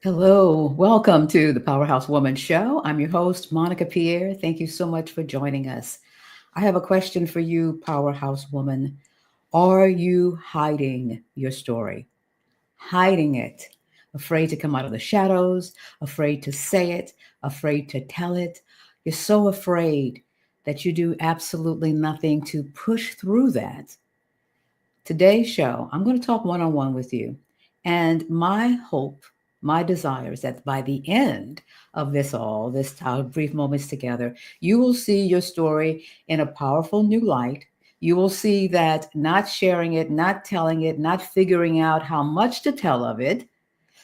Hello, welcome to the Powerhouse Woman Show. I'm your host, Monica Pierre. Thank you so much for joining us. I have a question for you, Powerhouse Woman. Are you hiding your story? Hiding it? Afraid to come out of the shadows, afraid to say it, afraid to tell it? You're so afraid that you do absolutely nothing to push through that. Today's show, I'm going to talk one on one with you. And my hope, my desire is that by the end of this our brief moments together, you will see your story in a powerful new light. You will see that not sharing it, not telling it, not figuring out how much to tell of it,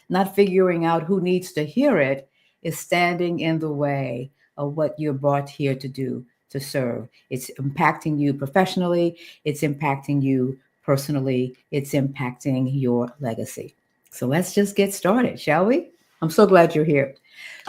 not figuring out who needs to hear it is standing in the way of what you're brought here to do, to serve. It's impacting you professionally, it's impacting you personally, it's impacting your legacy. So let's just get started, shall we? I'm so glad you're here.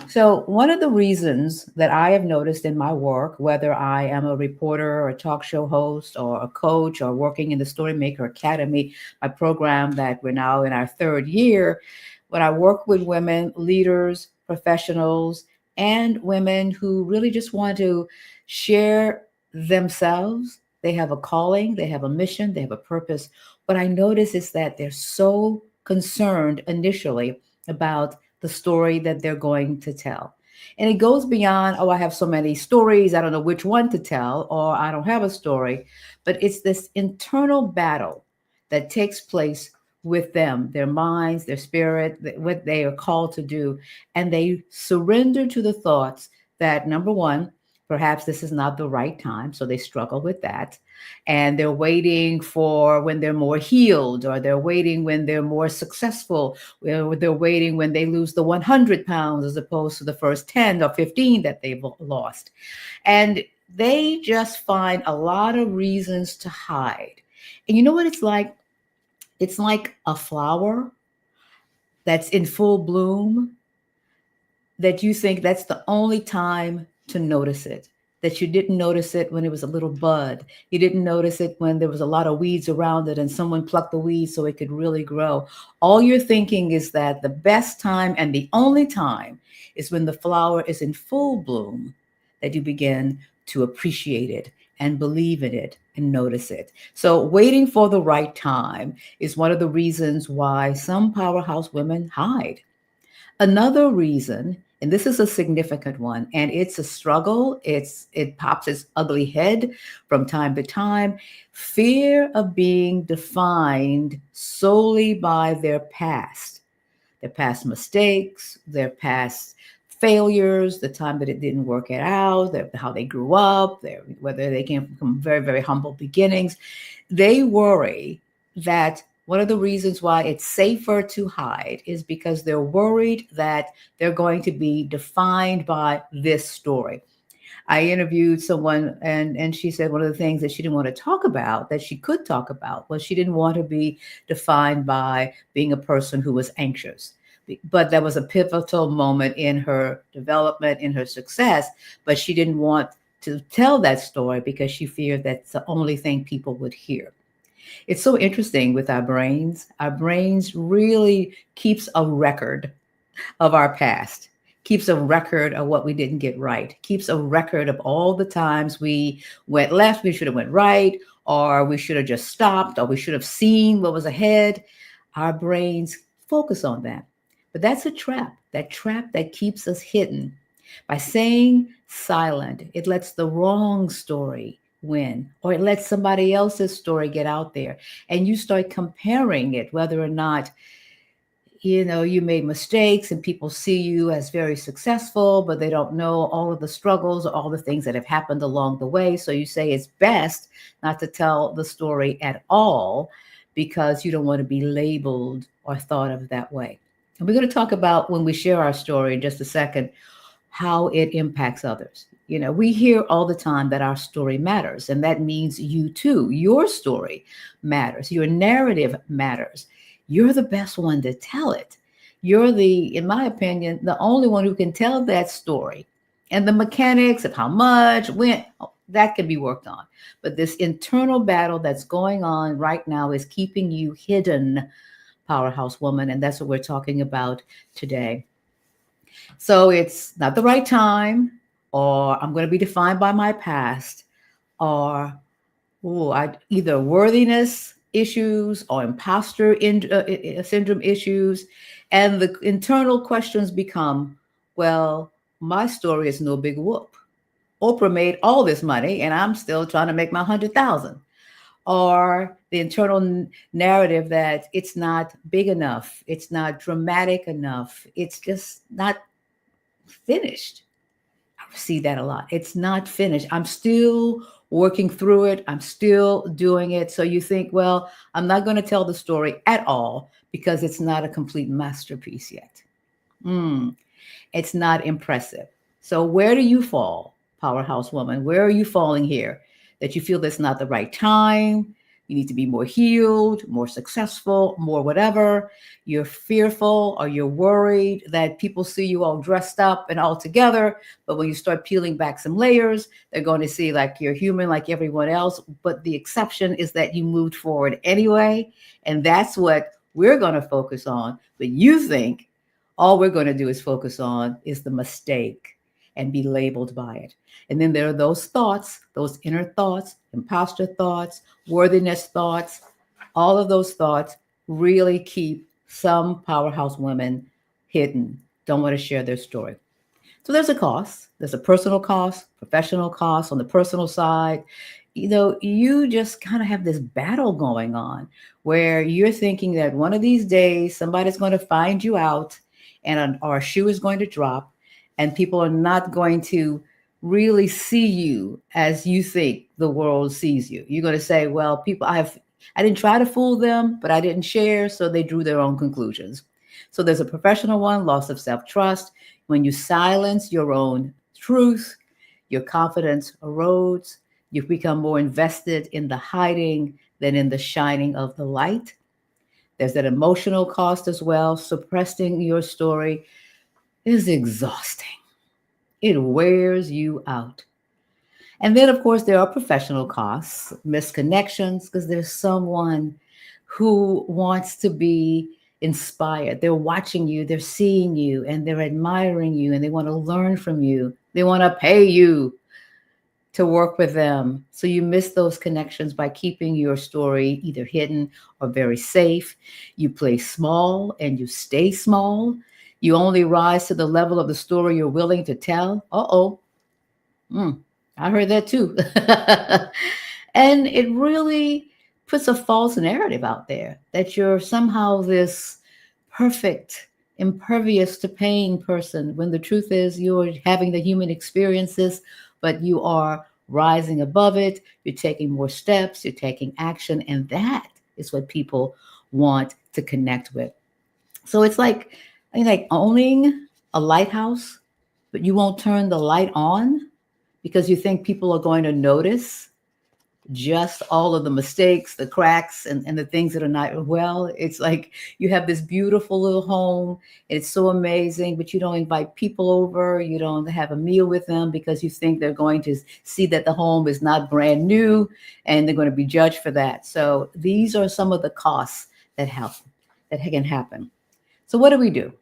So, one of the reasons that I have noticed in my work, whether I am a reporter or a talk show host or a coach or working in the Storymaker Academy, my program that we're now in our third year, when I work with women, leaders, professionals, and women who really just want to share themselves, they have a calling, they have a mission, they have a purpose. What I notice is that they're so concerned initially about the story that they're going to tell. And it goes beyond, oh, I have so many stories, I don't know which one to tell, or I don't have a story. But it's this internal battle that takes place with them, their minds, their spirit, what they are called to do. And they surrender to the thoughts that, number one, perhaps this is not the right time. So they struggle with that. And they're waiting for when they're more healed, or they're waiting when they're more successful, they're waiting when they lose the 100 pounds as opposed to the first 10 or 15 that they've lost. And they just find a lot of reasons to hide. And you know what it's like? It's like a flower that's in full bloom that you think that's the only time to notice it. That you didn't notice it when it was a little bud. You didn't notice it when there was a lot of weeds around it and someone plucked the weeds so it could really grow. All you're thinking is that the best time and the only time is when the flower is in full bloom, that you begin to appreciate it and believe in it and notice it. So, waiting for the right time is one of the reasons why some powerhouse women hide. Another reason, and this is a significant one, and it's a struggle, it pops its ugly head from time to time, fear of being defined solely by their past mistakes, their past failures, the time that it didn't work it out, how they grew up, whether they came from very, very humble beginnings. They worry that one of the reasons why it's safer to hide is because they're worried that they're going to be defined by this story. I interviewed someone and she said one of the things that she didn't want to talk about that she could talk about was she didn't want to be defined by being a person who was anxious. But that was a pivotal moment in her development, in her success. But she didn't want to tell that story because she feared that's the only thing people would hear. It's so interesting with our brains. Our brains really keeps a record of our past, keeps a record of what we didn't get right, keeps a record of all the times we went left, we should have went right, or we should have just stopped, or we should have seen what was ahead. Our brains focus on that. But that's a trap, that trap that keeps us hidden. By saying silent, it lets the wrong story win, or it lets somebody else's story get out there. And you start comparing it, whether or not you made mistakes and people see you as very successful, but they don't know all of the struggles, all the things that have happened along the way. So you say it's best not to tell the story at all because you don't want to be labeled or thought of that way. And we're going to talk about, when we share our story in just a second, how it impacts others. We hear all the time that our story matters, and that means you too. Your story matters, your narrative matters. You're the best one to tell it. You're in my opinion, the only one who can tell that story. And the mechanics of how much, when, that can be worked on. But this internal battle that's going on right now is keeping you hidden Powerhouse Woman, and that's what we're talking about today. So it's not the right time, or I'm going to be defined by my past, or either worthiness issues or syndrome issues. And the internal questions become, well, my story is no big whoop. Oprah made all this money and I'm still trying to make my 100,000. Or the internal narrative that it's not big enough, it's not dramatic enough, it's just not finished. I see that a lot. It's not finished. I'm still working through it. I'm still doing it. So you think, well, I'm not going to tell the story at all because it's not a complete masterpiece yet. Mm, it's not impressive. So where do you fall, powerhouse woman? Where are you falling here? That you feel that's not the right time. You need to be more healed, more successful, more whatever. You're fearful or you're worried that people see you all dressed up and all together. But when you start peeling back some layers, they're going to see like you're human like everyone else. But the exception is that you moved forward anyway. And that's what we're going to focus on. But you think all we're going to do is focus on is the mistake and be labeled by it. And then there are those thoughts, those inner thoughts, imposter thoughts, worthiness thoughts. All of those thoughts really keep some powerhouse women hidden, don't want to share their story. So there's a cost. There's a personal cost, professional cost on the personal side. You just kind of have this battle going on where you're thinking that one of these days somebody's going to find you out and our shoe is going to drop and people are not going to really see you as you think the world sees you. You're going to say, well, I didn't try to fool them, but I didn't share, so they drew their own conclusions. So there's a professional one, loss of self-trust. When you silence your own truth, your confidence erodes. You become more invested in the hiding than in the shining of the light. There's that emotional cost as well. Suppressing your story is exhausting. It wears you out. And then, of course, there are professional costs, misconnections, because there's someone who wants to be inspired. They're watching you, they're seeing you, and they're admiring you, and they want to learn from you. They want to pay you to work with them. So you miss those connections by keeping your story either hidden or very safe. You play small and you stay small. You only rise to the level of the story you're willing to tell. Uh-oh. I heard that too. And it really puts a false narrative out there that you're somehow this perfect, impervious to pain person, when the truth is you're having the human experiences, but you are rising above it. You're taking more steps, you're taking action, and that is what people want to connect with. So it's like owning a lighthouse, but you won't turn the light on because you think people are going to notice just all of the mistakes, the cracks, and the things that are not well. It's like you have this beautiful little home. It's so amazing, but you don't invite people over. You don't have a meal with them because you think they're going to see that the home is not brand new and they're going to be judged for that. So these are some of the costs that can happen. So what do we do?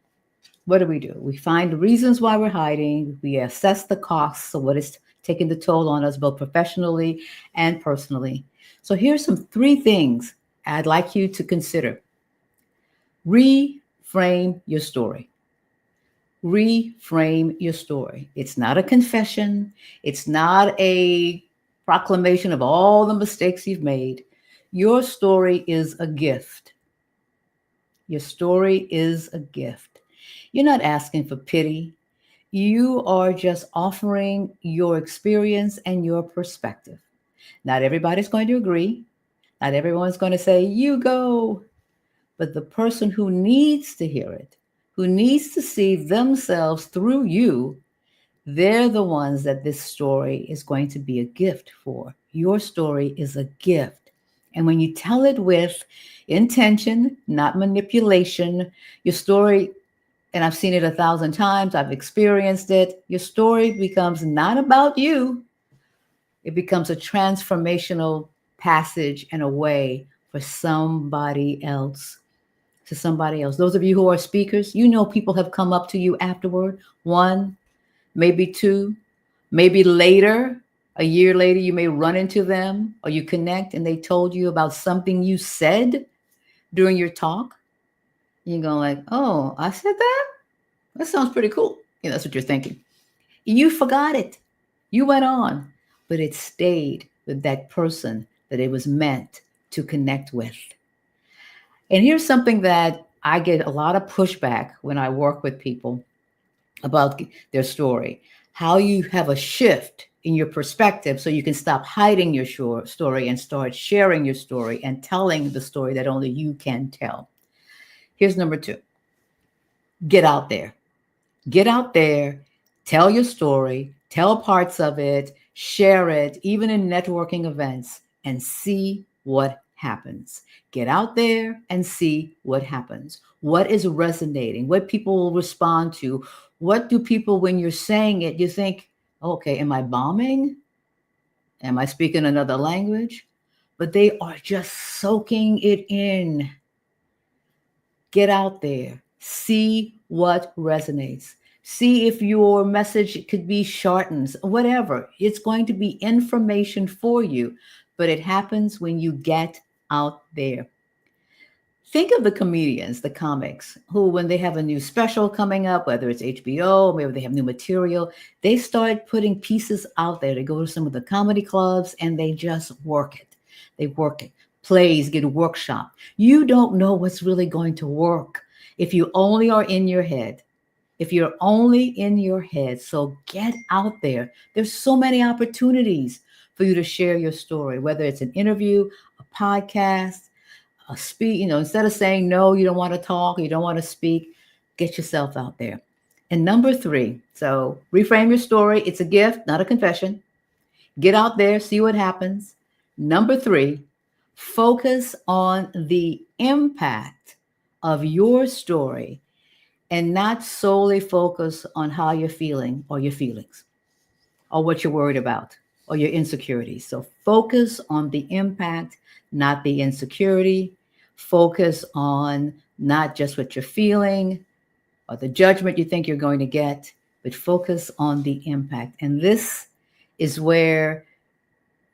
What do we do? We find reasons why we're hiding. We assess the costs of what is taking the toll on us, both professionally and personally. So here's some 3 things I'd like you to consider. Reframe your story. Reframe your story. It's not a confession. It's not a proclamation of all the mistakes you've made. Your story is a gift. Your story is a gift. You're not asking for pity. You are just offering your experience and your perspective. Not everybody's going to agree. Not everyone's going to say, you go. But the person who needs to hear it, who needs to see themselves through you, they're the ones that this story is going to be a gift for. Your story is a gift. And when you tell it with intention, not manipulation, your story, and I've seen it 1,000 times, I've experienced it, your story becomes not about you. It becomes a transformational passage and a way for somebody else. to somebody else. Those of you who are speakers, you know people have come up to you afterward, one, maybe two, maybe later, a year later, you may run into them or you connect and they told you about something you said during your talk. You go like, oh, I said that? That sounds pretty cool. That's what you're thinking. You forgot it. You went on, but it stayed with that person that it was meant to connect with. And here's something that I get a lot of pushback when I work with people about their story. How you have a shift in your perspective so you can stop hiding your story and start sharing your story and telling the story that only you can tell. Here's number two. Get out there. Get out there, tell your story, tell parts of it, share it, even in networking events, and see what happens. Get out there and see what happens. What is resonating? What people will respond to? What do people, when you're saying it, you think, okay, am I bombing? Am I speaking another language? But they are just soaking it in. Get out there, see what resonates. See if your message could be shortened, whatever. It's going to be information for you, but it happens when you get out there. Think of the comedians, the comics, who, when they have a new special coming up, whether it's HBO, maybe they have new material, they start putting pieces out there. They go to some of the comedy clubs and they just work it. They work it. Plays get a workshop. You don't know what's really going to work if you only are in your head. If you're only in your head. So get out there. There's so many opportunities for you to share your story, whether it's an interview, a podcast, a speak, instead of saying no, you don't want to talk, or you don't want to speak, get yourself out there. And number three, so reframe your story. It's a gift, not a confession. Get out there, see what happens. Number three, focus on the impact of your story and not solely focus on how you're feeling or your feelings or what you're worried about or your insecurities. So focus on the impact, not the insecurity. Focus on not just what you're feeling or the judgment you think you're going to get, but focus on the impact. And this is where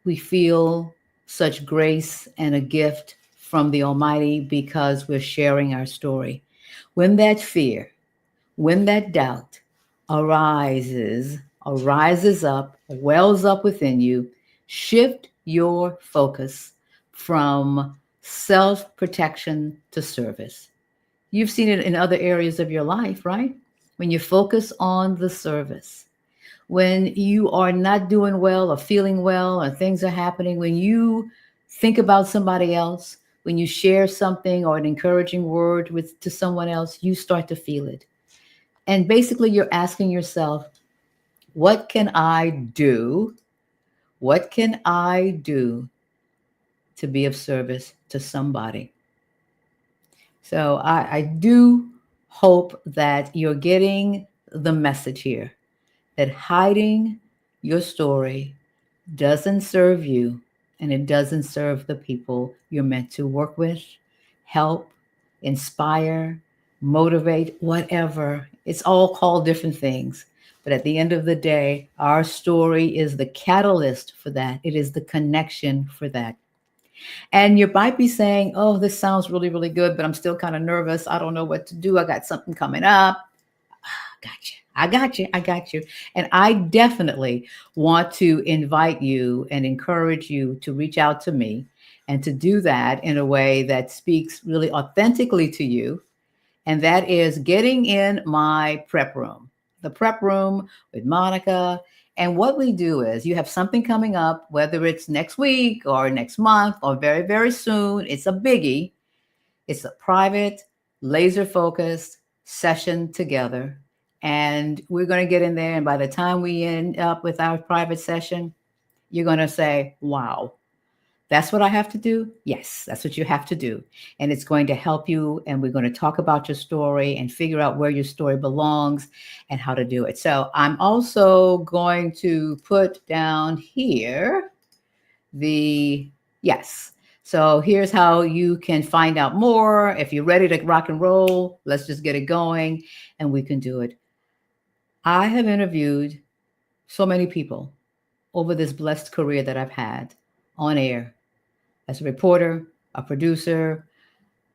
we feel such grace and a gift from the Almighty because we're sharing our story. When that fear, when that doubt arises up, wells up within you, shift your focus from self-protection to service. You've seen it in other areas of your life, right? When you focus on the service, when you are not doing well or feeling well or things are happening, when you think about somebody else, when you share something or an encouraging word to someone else, you start to feel it. And basically you're asking yourself, what can I do? What can I do to be of service to somebody? So I do hope that you're getting the message here that hiding your story doesn't serve you and it doesn't serve the people you're meant to work with, help, inspire, motivate, whatever. It's all called different things. But at the end of the day, our story is the catalyst for that. It is the connection for that. And you might be saying, oh, this sounds really, really good, but I'm still kind of nervous. I don't know what to do. I got something coming up. Gotcha. I got you. I got you. And I definitely want to invite you and encourage you to reach out to me and to do that in a way that speaks really authentically to you. And that is getting in my prep room, the prep room with Monica. And what we do is you have something coming up, whether it's next week or next month or very, very soon. It's a biggie. It's a private, laser focused session together. And we're going to get in there. And by the time we end up with our private session, you're going to say, wow, that's what I have to do? Yes, that's what you have to do. And it's going to help you. And we're going to talk about your story and figure out where your story belongs and how to do it. So I'm also going to put down here yes. So here's how you can find out more. If you're ready to rock and roll, let's just get it going and we can do it. I have interviewed so many people over this blessed career that I've had on air as a reporter, a producer,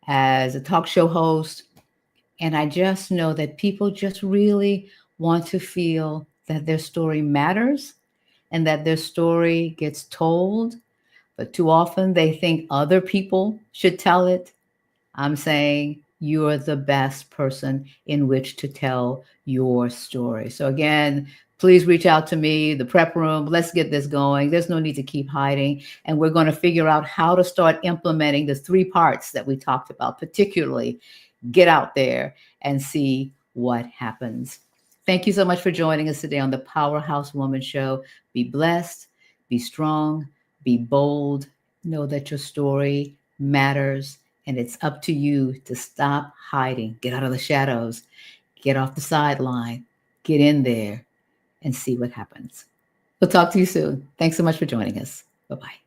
as a talk show host. And I just know that people just really want to feel that their story matters and that their story gets told. But too often they think other people should tell it. I'm saying you are the best person in which to tell your story. So, again, please reach out to me, the prep room. Let's get this going. There's no need to keep hiding. And we're going to figure out how to start implementing the 3 parts that we talked about, particularly get out there and see what happens. Thank you so much for joining us today on the Powerhouse Woman Show. Be blessed, be strong, be bold. Know that your story matters, and it's up to you to stop hiding. Get out of the shadows, get off the sideline, get in there, and see what happens. We'll talk to you soon. Thanks so much for joining us. Bye bye.